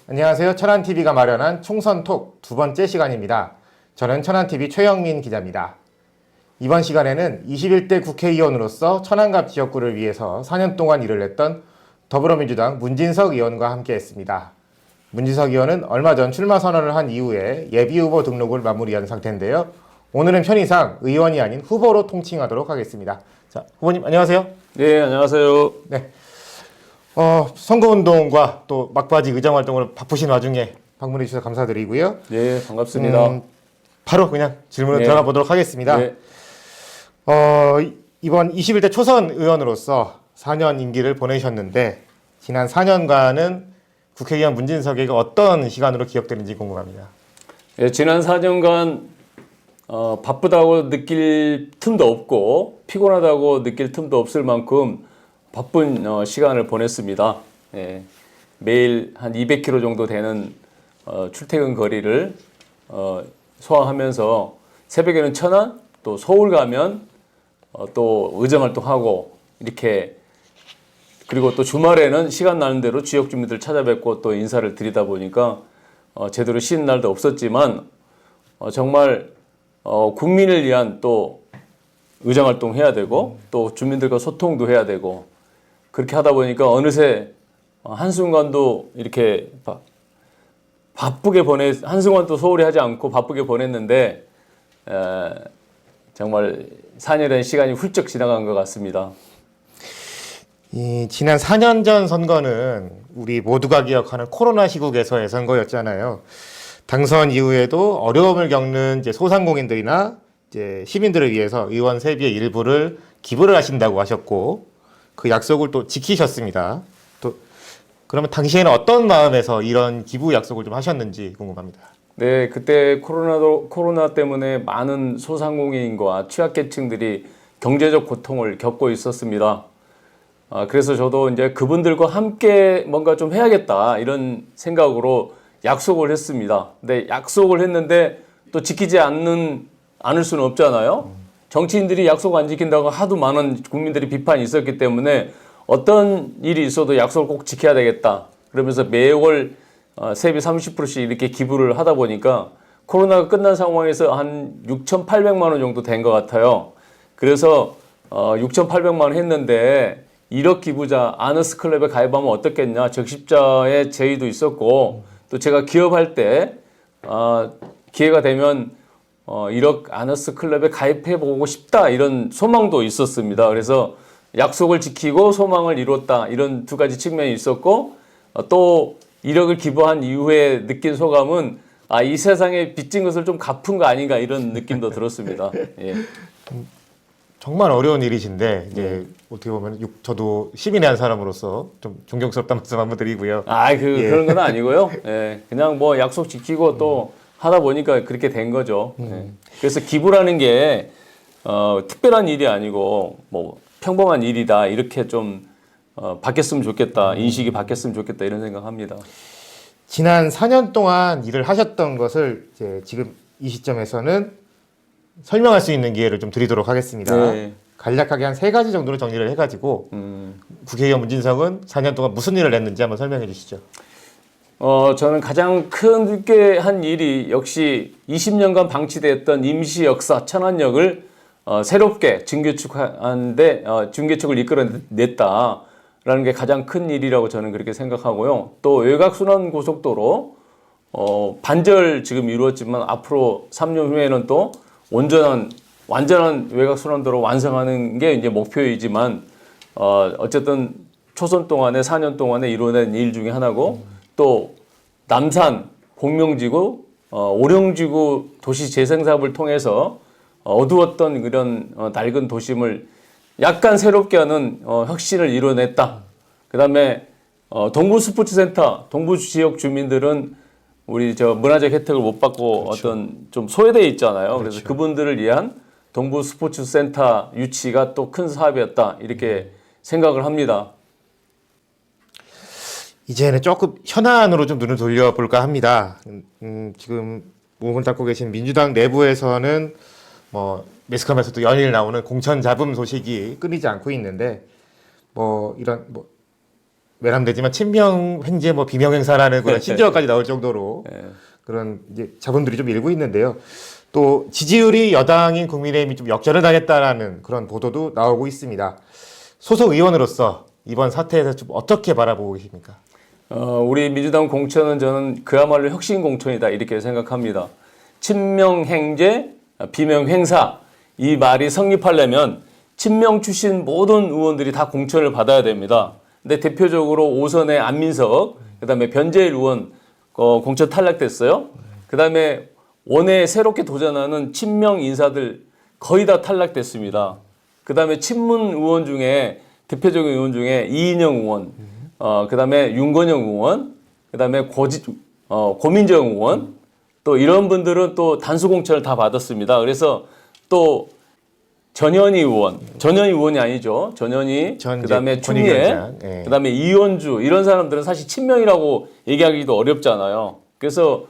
안녕하세요. 천안TV가 마련한 총선톡 두 번째 시간입니다. 저는 천안TV 최영민 기자입니다. 이번 시간에는 21대 국회의원으로서 천안갑 지역구를 위해서 4년 동안 일을 했던 더불어민주당 문진석 의원과 함께했습니다. 문진석 의원은 얼마 전 출마 선언을 한 이후에 예비후보 등록을 마무리한 상태인데요. 오늘은 편의상 의원이 아닌 후보로 통칭하도록 하겠습니다. 자, 후보님 안녕하세요. 네, 안녕하세요. 네. 선거운동과 또 막바지 의정활동으로 바쁘신 와중에 방문해 주셔서 감사드리고요. 네, 반갑습니다. 바로 그냥 질문을 들어가 보도록 하겠습니다. 네. 이번 21대 초선 의원으로서 4년 임기를 보내셨는데 지난 4년간은 국회의원 문진석에게 어떤 시간으로 기억되는지 궁금합니다. 네, 지난 4년간 바쁘다고 느낄 틈도 없고 피곤하다고 느낄 틈도 없을 만큼 바쁜 시간을 보냈습니다. 예, 매일 한 200km 정도 되는 출퇴근 거리를 소화하면서 새벽에는 천안, 또 서울 가면 또 의정활동하고 이렇게, 그리고 또 주말에는 시간 나는 대로 지역 주민들 찾아뵙고 또 인사를 드리다 보니까 제대로 쉬는 날도 없었지만 정말 국민을 위한 또 의정활동 해야 되고 또 주민들과 소통도 해야 되고, 그렇게 하다 보니까 어느새 한순간도 이렇게 바쁘게 한순간도 소홀히 하지 않고 바쁘게 보냈는데 정말 4년의 시간이 훌쩍 지나간 것 같습니다. 지난 4년 전 선거는 우리 모두가 기억하는 코로나 시국에서의 선거였잖아요. 당선 이후에도 어려움을 겪는 이제 소상공인들이나 이제 시민들을 위해서 의원 세비의 일부를 기부를 하신다고 하셨고, 그 약속을 또 지키셨습니다. 또 그러면 당시에는 어떤 마음에서 이런 기부 약속을 좀 하셨는지 궁금합니다. 네, 그때 코로나 때문에 많은 소상공인과 취약계층들이 경제적 고통을 겪고 있었습니다. 그래서 저도 이제 그분들과 함께 뭔가 좀 해야겠다 이런 생각으로 약속을 했습니다. 근데 약속을 했는데 또 지키지 않을 수는 없잖아요. 정치인들이 약속 안 지킨다고 하도 많은 국민들이 비판이 있었기 때문에 어떤 일이 있어도 약속을 꼭 지켜야 되겠다. 그러면서 매월 세비 30%씩 이렇게 기부를 하다 보니까 코로나가 끝난 상황에서 한 6,800만 원 정도 된 것 같아요. 그래서 6,800만 원 했는데 1억 기부자 아너스 클럽에 가입하면 어떻겠냐, 적십자의 제의도 있었고, 또 제가 기업할 때 기회가 되면 1억 아너스 클럽에 가입해보고 싶다 이런 소망도 있었습니다. 그래서 약속을 지키고 소망을 이뤘다 이런 두 가지 측면이 있었고, 또 1억을 기부한 이후에 느낀 소감은 이 세상에 빚진 것을 좀 갚은 거 아닌가 이런 느낌도 들었습니다. 예. 정말 어려운 일이신데 이제 어떻게 보면 저도 시민의 한 사람으로서 좀 존경스럽다 말씀 한번 드리고요. 그런 건 아니고요. 예. 그냥 뭐 약속 지키고 또 하다 보니까 그렇게 된 거죠. 예. 그래서 기부라는 게 특별한 일이 아니고 뭐 평범한 일이다 이렇게 좀 바뀌었으면 좋겠다, 인식이 바뀌었으면 좋겠다 이런 생각합니다. 지난 4년 동안 일을 하셨던 것을 이제 지금 이 시점에서는 설명할 수 있는 기회를 좀 드리도록 하겠습니다. 네. 간략하게 한 3가지 정도로 정리를 해가지고 국회의원 문진석은 4년 동안 무슨 일을 했는지 한번 설명해 주시죠. 저는 가장 크게 한 일이 역시 20년간 방치됐던 임시 역사 천안역을 새롭게 증개축을 이끌어냈다라는 게 가장 큰 일이라고 저는 그렇게 생각하고요. 또 외곽순환 고속도로 반절 지금 이루었지만 앞으로 3년 후에는 또 완전한 외곽순환도로 완성하는 게 이제 목표이지만 어쨌든 초선 동안에 4년 동안에 이루어낸 일 중에 하나고, 또 남산 공명지구 오령지구 도시 재생 사업을 통해서 어두웠던 그런 낡은 도심을 약간 새롭게 하는 혁신을 이뤄냈다. 그다음에 동부 스포츠센터, 동부 지역 주민들은 우리 문화적 혜택을 못 받고 그렇죠. 어떤 좀 소외되어 있잖아요. 그래서 그렇죠. 그분들을 위한 동부 스포츠센터 유치가 또 큰 사업이었다 이렇게 생각을 합니다. 이제는 조금 현안으로 좀 눈을 돌려볼까 합니다. 지금 몸을 닦고 계신 민주당 내부에서는 뭐 매스컴에서도 연일 나오는 공천 잡음 소식이 끊이지 않고 있는데, 뭐 이런 뭐 외람되지만 친명 횡재 뭐 비명 행사라는 그런 신조어까지 나올 정도로 예. 그런 이제 자본들이 좀 일고 있는데요. 또 지지율이 여당인 국민의힘이 좀 역전을 당했다라는 그런 보도도 나오고 있습니다. 소속 의원으로서 이번 사태에서 좀 어떻게 바라보고 계십니까? 우리 민주당 공천은 저는 그야말로 혁신 공천이다 이렇게 생각합니다. 친명 행제, 비명 행사 이 말이 성립하려면 친명 출신 모든 의원들이 다 공천을 받아야 됩니다. 근데 대표적으로 5선의 안민석, 그다음에 변재일 의원 공천 탈락됐어요. 그다음에 원외에 새롭게 도전하는 친명 인사들 거의 다 탈락됐습니다. 그다음에 친문 의원 중에 대표적인 의원 중에 이인영 의원, 그다음에 윤건영 의원, 그다음에 고민정 의원, 또 이런 분들은 또 단수 공천을 다 받았습니다. 그래서 또 전현희 의원이 아니죠. 전현희, 그다음에 추미애, 예. 그다음에 이현주 이런 사람들은 사실 친명이라고 얘기하기도 어렵잖아요. 그래서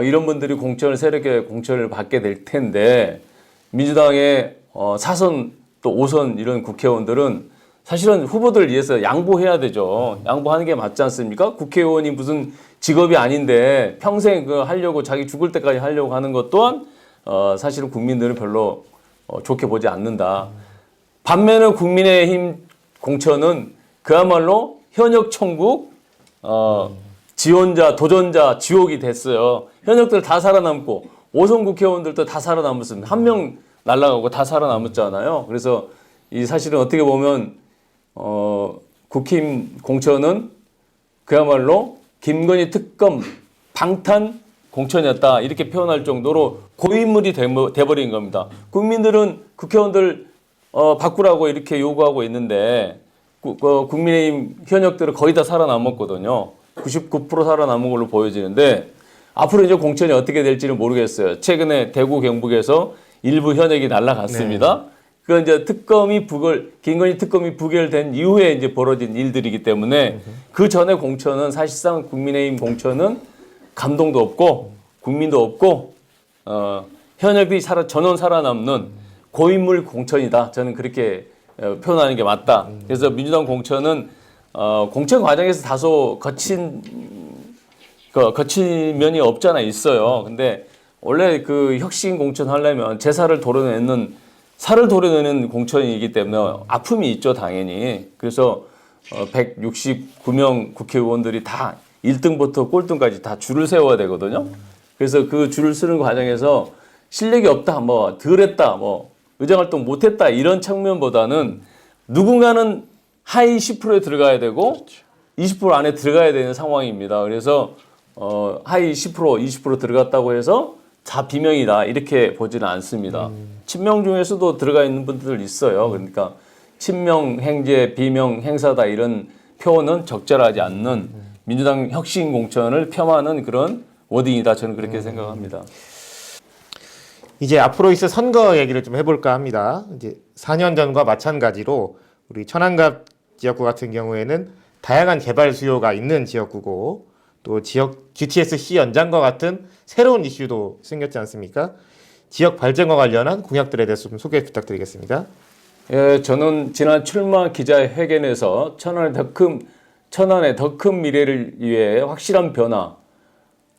이런 분들이 새롭게 공천을 받게 될 텐데 민주당의 4선 또 5선 이런 국회의원들은 사실은 후보들을 위해서 양보해야 되죠. 양보하는 게 맞지 않습니까? 국회의원이 무슨 직업이 아닌데 평생 하려고 자기 죽을 때까지 하려고 하는 것 또한 사실은 국민들은 별로 좋게 보지 않는다. 반면에 국민의힘 공천은 그야말로 현역 천국, 지원자, 도전자 지옥이 됐어요. 현역들 다 살아남고 5선 국회의원들도 다 살아남았습니다. 한 명 날아가고 다 살아남았잖아요. 그래서 이 사실은 어떻게 보면 국힘 공천은 그야말로 김건희 특검 방탄 공천이었다 이렇게 표현할 정도로 고인물이 돼버린 겁니다. 국민들은 국회의원들 바꾸라고 이렇게 요구하고 있는데 국민의힘 현역들은 거의 다 살아남았거든요. 99% 살아남은 걸로 보여지는데 앞으로 이제 공천이 어떻게 될지는 모르겠어요. 최근에 대구 경북에서 일부 현역이 날아갔습니다. 네. 그건 이제 김건희 특검이 부결된 이후에 이제 벌어진 일들이기 때문에 그 전에 공천은 사실상 국민의힘 공천은 감동도 없고 국민도 없고 현역이 전원 살아남는 고인물 공천이다. 저는 그렇게 표현하는 게 맞다. 그래서 민주당 공천은 공천 과정에서 다소 거친 면이 없잖아 있어요. 근데 원래 그 혁신 공천 하려면 살을 도려내는 공천이기 때문에 아픔이 있죠, 당연히. 그래서 169명 국회의원들이 다 1등부터 꼴등까지 다 줄을 세워야 되거든요. 그래서 그 줄을 서는 과정에서 실력이 없다, 뭐 덜했다, 뭐 의정활동 못했다 이런 측면보다는 누군가는 하위 10%에 들어가야 되고 20% 안에 들어가야 되는 상황입니다. 그래서 하위 10%, 20% 들어갔다고 해서 다 비명이다 이렇게 보지는 않습니다. 친명 중에서도 들어가 있는 분들 있어요. 그러니까 친명 행제, 비명 행사다 이런 표현은 적절하지 않는 민주당 혁신 공천을 폄하하는 그런 워딩이다. 저는 그렇게 생각합니다. 이제 앞으로 있을 선거 얘기를 좀 해볼까 합니다. 이제 4년 전과 마찬가지로 우리 천안갑 지역구 같은 경우에는 다양한 개발 수요가 있는 지역구고 또 지역 GTX-C 연장과 같은 새로운 이슈도 생겼지 않습니까? 지역 발전과 관련한 공약들에 대해서 좀 소개 부탁드리겠습니다. 예, 저는 지난 출마 기자회견에서 천안의 더 큰 미래를 위해 확실한 변화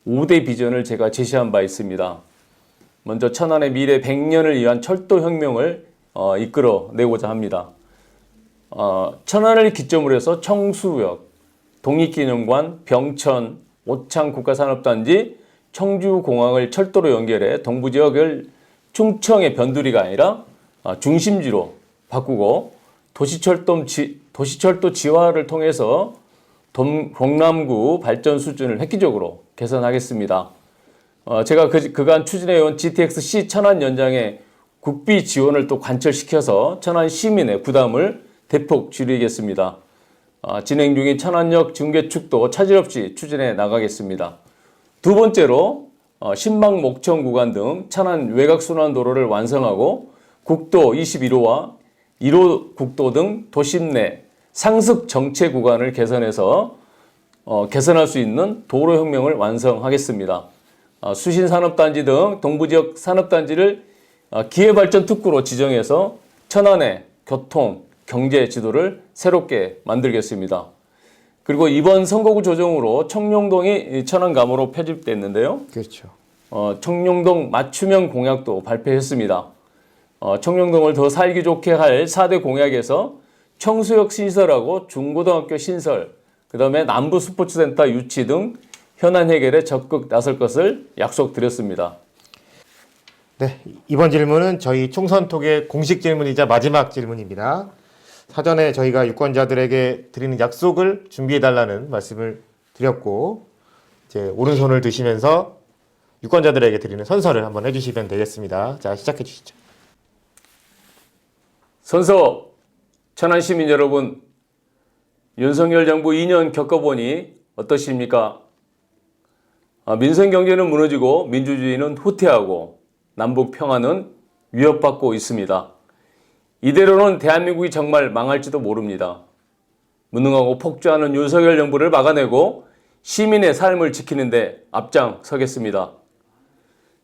5대 비전을 제가 제시한 바 있습니다. 먼저 천안의 미래 100년을 위한 철도혁명을 이끌어내고자 합니다. 천안을 기점으로 해서 청수역, 독립기념관, 병천, 오창 국가산업단지, 청주공항을 철도로 연결해 동부지역을 충청의 변두리가 아니라 중심지로 바꾸고 도시철도 지화를 통해서 동남구 발전 수준을 획기적으로 개선하겠습니다. 제가 그간 추진해온 GTX-C 천안 연장의 국비 지원을 또 관철시켜서 천안 시민의 부담을 대폭 줄이겠습니다. 진행 중인 천안역 증개축도 차질 없이 추진해 나가겠습니다. 두 번째로 신망 목청 구간 등 천안 외곽순환도로를 완성하고 국도 21호와 1호 국도 등 도심 내 상습 정체 구간을 개선해서 개선할 수 있는 도로혁명을 완성하겠습니다. 수신산업단지 등 동부지역 산업단지를 기회발전 특구로 지정해서 천안의 교통, 경제 지도를 새롭게 만들겠습니다. 그리고 이번 선거구 조정으로 청룡동이 천안감으로 편집됐는데요. 그렇죠. 청룡동 맞춤형 공약도 발표했습니다. 청룡동을 더 살기 좋게 할 4대 공약에서 청소역 신설하고 중고등학교 신설, 그 다음에 남부 스포츠센터 유치 등 현안 해결에 적극 나설 것을 약속드렸습니다. 네, 이번 질문은 저희 총선톡의 공식 질문이자 마지막 질문입니다. 사전에 저희가 유권자들에게 드리는 약속을 준비해달라는 말씀을 드렸고, 이제 오른손을 드시면서 유권자들에게 드리는 선서를 한번 해주시면 되겠습니다. 자, 시작해 주시죠. 선서, 천안 시민 여러분, 윤석열 정부 2년 겪어보니 어떠십니까? 민생 경제는 무너지고 민주주의는 후퇴하고 남북 평화는 위협받고 있습니다. 이대로는 대한민국이 정말 망할지도 모릅니다. 무능하고 폭주하는 윤석열 정부를 막아내고 시민의 삶을 지키는데 앞장서겠습니다.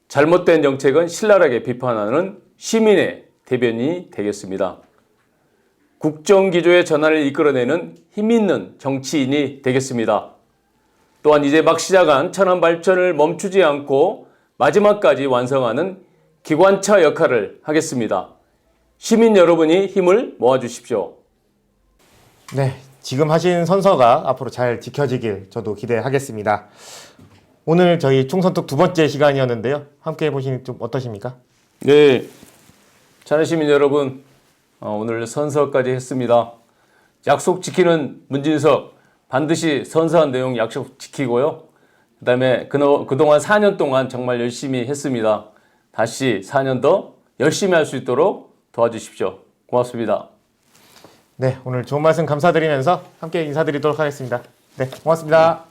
잘못된 정책은 신랄하게 비판하는 시민의 대변인이 되겠습니다. 국정기조의 전환을 이끌어내는 힘있는 정치인이 되겠습니다. 또한 이제 막 시작한 천안 발전을 멈추지 않고 마지막까지 완성하는 기관차 역할을 하겠습니다. 시민 여러분이 힘을 모아주십시오. 네, 지금 하신 선서가 앞으로 잘 지켜지길 저도 기대하겠습니다. 오늘 저희 총선톡 두 번째 시간이었는데요. 함께 해보시니 좀 어떠십니까? 네, 천안 시민 여러분, 오늘 선서까지 했습니다. 약속 지키는 문진석, 반드시 선서한 내용 약속 지키고요. 그 다음에 그동안 4년 동안 정말 열심히 했습니다. 다시 4년 더 열심히 할 수 있도록 도와주십시오. 고맙습니다. 네, 오늘 좋은 말씀 감사드리면서 함께 인사드리도록 하겠습니다. 네, 고맙습니다.